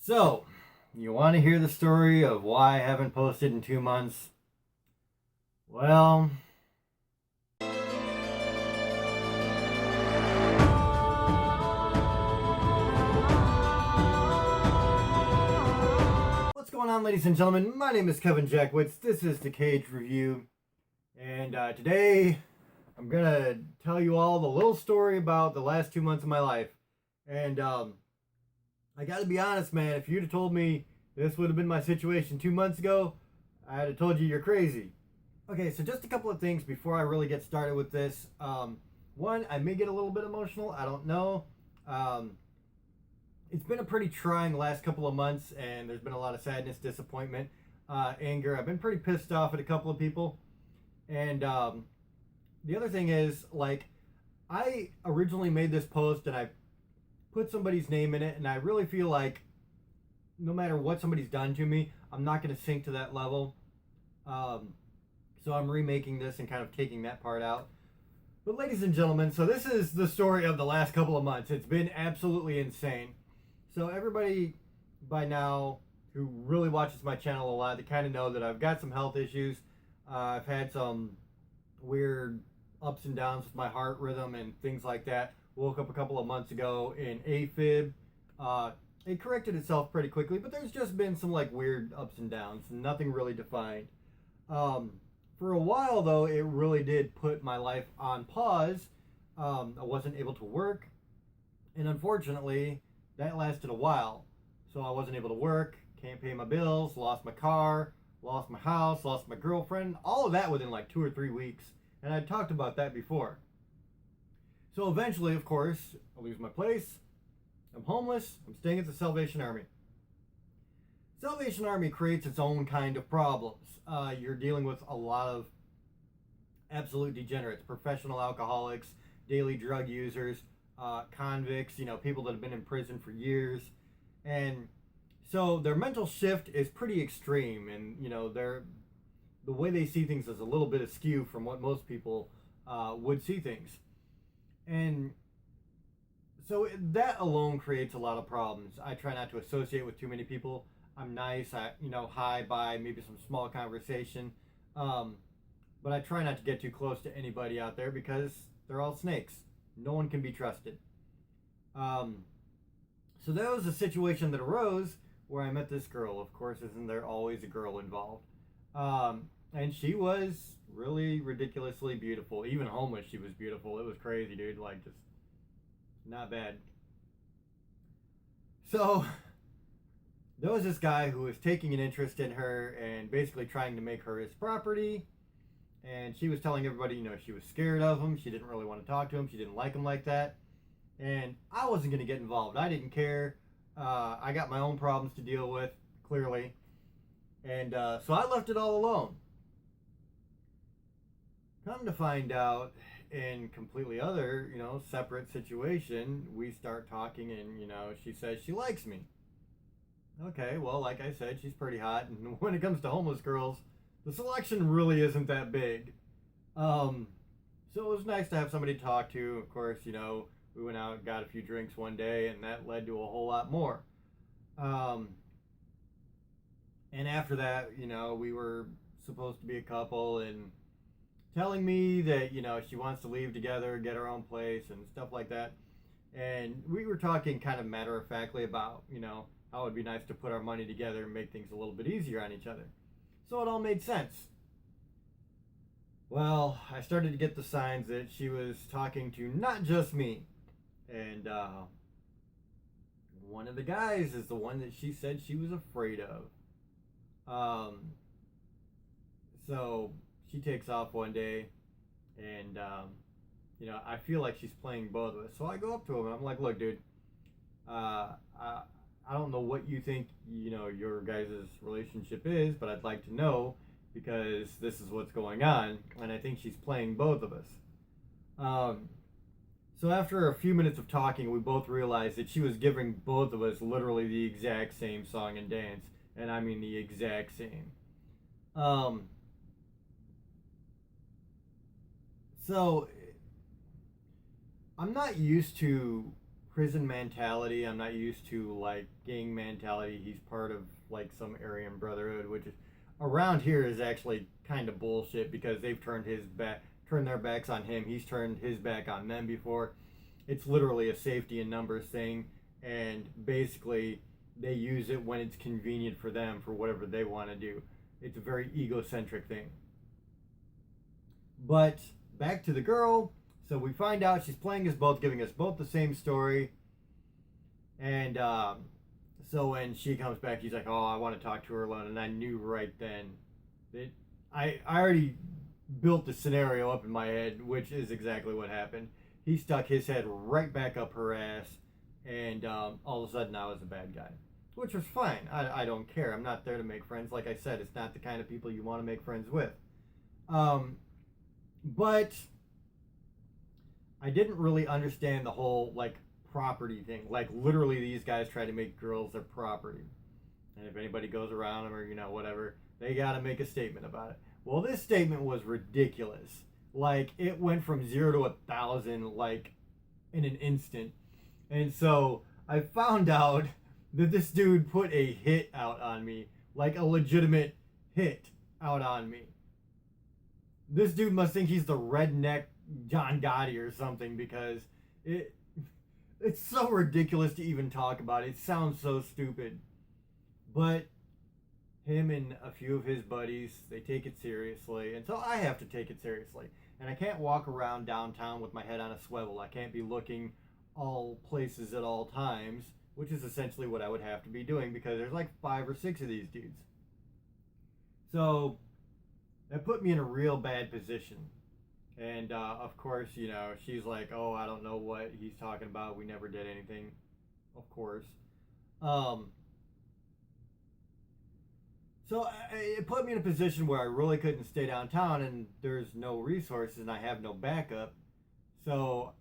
So, you want to hear the story of why I haven't posted in 2 months? Well, what's going on, ladies and gentlemen? My name is Kevin Jackwitz. This is the Kaged Review. And today, I'm going to tell you all the little story about the last 2 months of my life. And I got to be honest, man, if you'd have told me this would have been my situation 2 months ago, I'd have told you you're crazy. Okay, so just a couple of things before I really get started with this. One, I may get a little bit emotional. I don't know. It's been a pretty trying last couple of months, and there's been a lot of sadness, disappointment, anger. I've been pretty pissed off at a couple of people. And the other thing is, like, I originally made this post and I put somebody's name in it, and I really feel like no matter what somebody's done to me, I'm not going to sink to that level. So I'm remaking this and kind of taking that part out. But ladies and gentlemen, so this is the story of the last couple of months. It's been absolutely insane. So everybody by now who really watches my channel a lot, they kind of know that I've got some health issues. I've had some weird ups and downs with my heart rhythm and things like that. Woke up a couple of months ago in AFib. It corrected itself pretty quickly, but there's just been some like weird ups and downs. Nothing really defined. For a while, though, it really did put my life on pause. I wasn't able to work, and unfortunately, that lasted a while. So I wasn't able to work, can't pay my bills, lost my car, lost my house, lost my girlfriend, all of that within like 2 or 3 weeks. And I talked about that before. So eventually, of course, I lose my place. I'm homeless. I'm staying at the Salvation Army. Salvation Army creates its own kind of problems. You're dealing with a lot of absolute degenerates, professional alcoholics, daily drug users, convicts, people that have been in prison for years. And so their mental shift is pretty extreme, and, the way they see things is a little bit askew from what most people would see things. And so that alone creates a lot of problems. I try not to associate with too many people. I'm nice. Hi, bye, maybe some small conversation. But I try not to get too close to anybody out there because they're all snakes. No one can be trusted. So that was a situation that arose where I met this girl. Of course, isn't there always a girl involved? And she was really ridiculously beautiful. Even homeless, she was beautiful. It was crazy, dude. Like, just not bad. So there was this guy who was taking an interest in her and basically trying to make her his property. And she was telling everybody, she was scared of him. She didn't really want to talk to him. She didn't like him like that. And I wasn't going to get involved. I didn't care. I got my own problems to deal with, clearly. And so I left it all alone. Come to find out, in completely other, separate situation, we start talking and, she says she likes me. Okay, well, like I said, she's pretty hot, and when it comes to homeless girls, the selection really isn't that big. So it was nice to have somebody to talk to. Of course, we went out and got a few drinks one day, and that led to a whole lot more. And after that, we were supposed to be a couple, and telling me that, she wants to leave together, get her own place, and stuff like that. And we were talking kind of matter-of-factly about, how it would be nice to put our money together and make things a little bit easier on each other. So it all made sense. Well, I started to get the signs that she was talking to not just me. And one of the guys is the one that she said she was afraid of. So she takes off one day, and I feel like she's playing both of us. So I go up to him and I'm like, look, dude, I don't know what you think, your guys' relationship is, but I'd like to know because this is what's going on, and I think she's playing both of us. So after a few minutes of talking, we both realized that she was giving both of us literally the exact same song and dance, and I mean the exact same. So I'm not used to prison mentality. I'm not used to like gang mentality. He's part of like some Aryan Brotherhood, which is around here is actually kind of bullshit because they've turned their backs on him. He's turned his back on them before. It's literally a safety in numbers thing, and basically they use it when it's convenient for them for whatever they want to do. It's a very egocentric thing. But back to the girl. So we find out she's playing us both, giving us both the same story. And so when she comes back, he's like, "Oh, I want to talk to her alone." And I knew right then that I already built the scenario up in my head, which is exactly what happened. He stuck his head right back up her ass, and all of a sudden I was a bad guy, which was fine. I don't care. I'm not there to make friends. Like I said, it's not the kind of people you want to make friends with. But I didn't really understand the whole like property thing. Like literally, these guys try to make girls their property, and if anybody goes around them or whatever, they got to make a statement about it. Well, this statement was ridiculous. Like it went from 0 to 1,000 like in an instant, and so I found out that this dude put a hit out on me, like a legitimate hit out on me. This dude must think he's the redneck John Gotti or something because it's so ridiculous to even talk about. It sounds so stupid. But him and a few of his buddies, they take it seriously. And so I have to take it seriously. And I can't walk around downtown with my head on a swivel. I can't be looking all places at all times, which is essentially what I would have to be doing because there's like 5 or 6 of these dudes. So that put me in a real bad position. And of course, she's like, "Oh, I don't know what he's talking about. We never did anything." Of course. So it put me in a position where I really couldn't stay downtown, and there's no resources, and I have no backup. So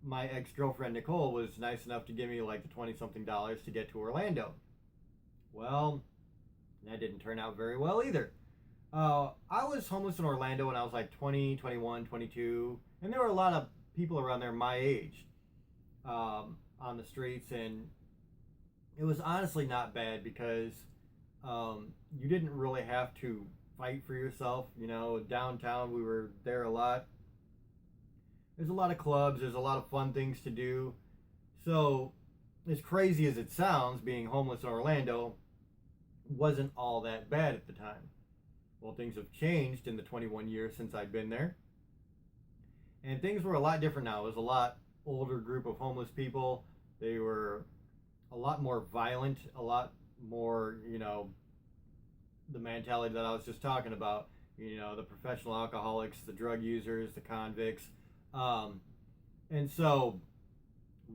my ex-girlfriend Nicole was nice enough to give me like the $20-something to get to Orlando. Well, that didn't turn out very well either. I was homeless in Orlando when I was like 20, 21, 22, and there were a lot of people around there my age on the streets, and it was honestly not bad because you didn't really have to fight for yourself. Downtown we were there a lot. There's a lot of clubs, there's a lot of fun things to do. So as crazy as it sounds, being homeless in Orlando wasn't all that bad at the time. Well, things have changed in the 21 years since I've been there. And things were a lot different now. It was a lot older group of homeless people. They were a lot more violent, a lot more, the mentality that I was just talking about. The professional alcoholics, the drug users, the convicts. And so,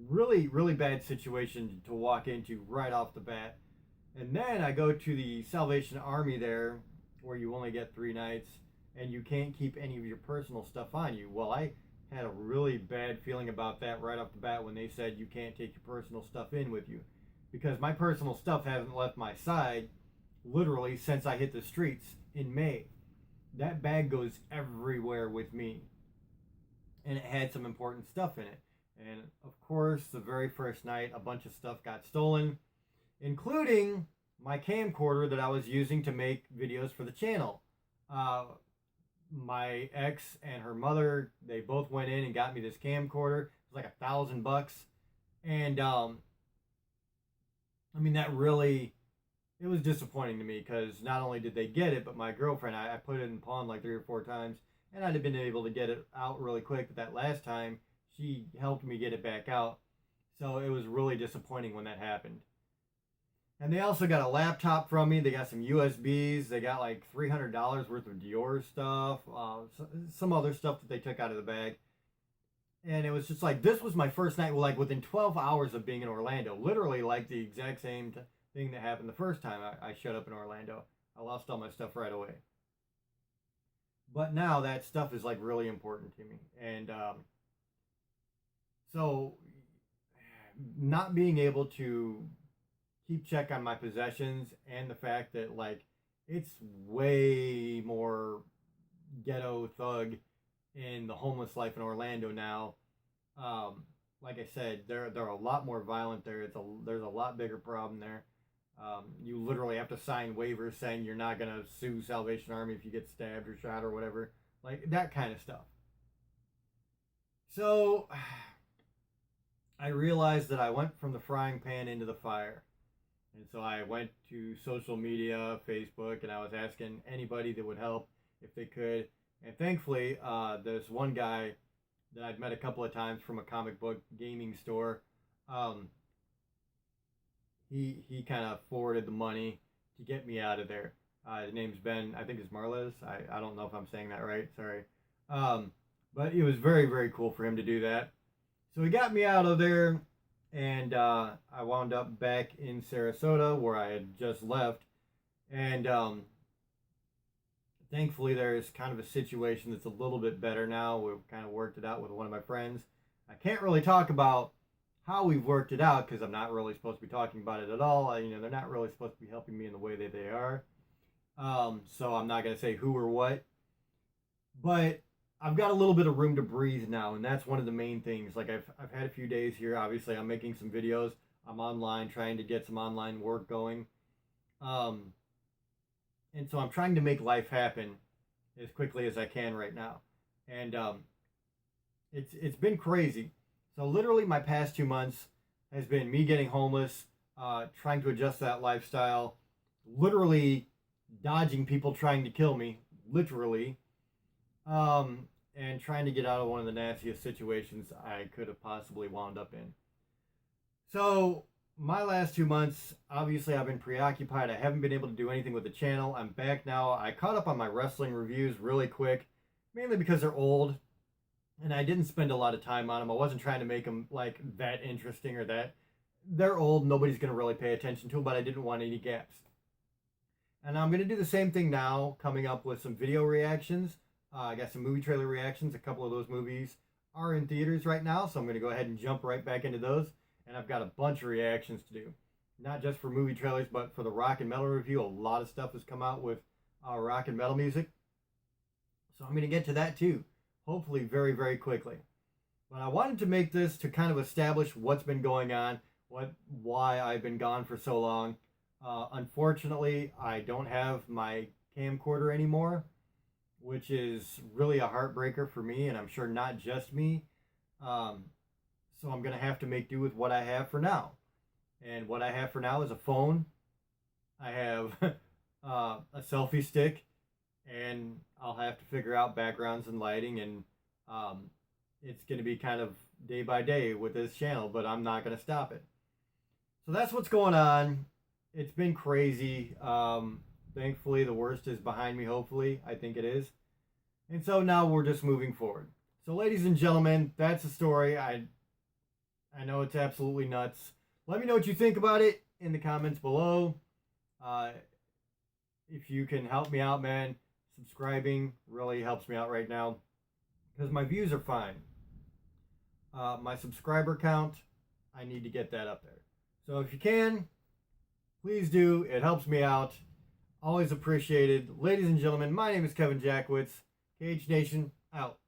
really, really bad situation to walk into right off the bat. And then I go to the Salvation Army there, where you only get 3 nights and you can't keep any of your personal stuff on you. Well, I had a really bad feeling about that right off the bat when they said you can't take your personal stuff in with you, because my personal stuff hasn't left my side literally since I hit the streets in May. That bag goes everywhere with me, and it had some important stuff in it. And of course, the very first night, a bunch of stuff got stolen, including my camcorder that I was using to make videos for the channel. My ex and her mother, they both went in and got me this camcorder. It was like $1,000, and that really, it was disappointing to me because not only did they get it, but my girlfriend, I put it in pawn like 3 or 4 times, and I'd have been able to get it out really quick. But that last time, she helped me get it back out, so it was really disappointing when that happened. And they also got a laptop from me. They got some USBs. They got like $300 worth of Dior stuff. Some other stuff that they took out of the bag. And it was just like, this was my first night, like within 12 hours of being in Orlando. Literally like the exact same thing that happened the first time I showed up in Orlando. I lost all my stuff right away. But now that stuff is like really important to me. And so not being able to keep check on my possessions, and the fact that like it's way more ghetto thug in the homeless life in Orlando now, like I said, they're a lot more violent there. There's a lot bigger problem there. You literally have to sign waivers saying you're not gonna sue Salvation Army if you get stabbed or shot or whatever, like that kind of stuff. So I realized that I went from the frying pan into the fire. And so I went to social media, Facebook, and I was asking anybody that would help if they could. And thankfully, there's one guy that I'd met a couple of times from a comic book gaming store. He kind of forwarded the money to get me out of there. His name's Ben. I think it's Marles. I don't know if I'm saying that right. Sorry. But it was very, very cool for him to do that. So he got me out of there, and I wound up back in Sarasota where I had just left. And thankfully, there's kind of a situation that's a little bit better now. We've kind of worked it out with one of my friends. I can't really talk about how we've worked it out because I'm not really supposed to be talking about it at all. They're not really supposed to be helping me in the way that they are. So I'm not going to say who or what. But I've got a little bit of room to breathe now, and that's one of the main things. Like I've had a few days here. Obviously, I'm making some videos. I'm online trying to get some online work going. And so I'm trying to make life happen as quickly as I can right now. And it's been crazy. So literally my past 2 months has been me getting homeless, trying to adjust that lifestyle, literally dodging people trying to kill me, literally, and trying to get out of one of the nastiest situations I could have possibly wound up in. So my last 2 months, obviously I've been preoccupied. I haven't been able to do anything with the channel. I'm back now. I caught up on my wrestling reviews really quick, mainly because they're old. And I didn't spend a lot of time on them. I wasn't trying to make them like that interesting or that. They're old. Nobody's going to really pay attention to them, but I didn't want any gaps. And I'm going to do the same thing now, coming up with some video reactions. I got some movie trailer reactions. A couple of those movies are in theaters right now, so I'm going to go ahead and jump right back into those. And I've got a bunch of reactions to do. Not just for movie trailers, but for the rock and metal review. A lot of stuff has come out with rock and metal music. So I'm going to get to that too. Hopefully very, very quickly. But I wanted to make this to kind of establish what's been going on, why I've been gone for so long. Unfortunately, I don't have my camcorder anymore, which is really a heartbreaker for me, and I'm sure not just me. So I'm going to have to make do with what I have for now. And what I have for now is a phone. I have a selfie stick. And I'll have to figure out backgrounds and lighting, and it's going to be kind of day by day with this channel, but I'm not going to stop it. So that's what's going on. It's been crazy. Thankfully, the worst is behind me, hopefully. I think it is. And so now we're just moving forward. So ladies and gentlemen, that's the story. I know it's absolutely nuts. Let me know what you think about it in the comments below. If you can help me out, man. Subscribing really helps me out right now because my views are fine. My subscriber count, I need to get that up there. So if you can, please do. It helps me out. Always appreciated. Ladies and gentlemen, my name is Kevin Jackwitz. Kaged Nation, out.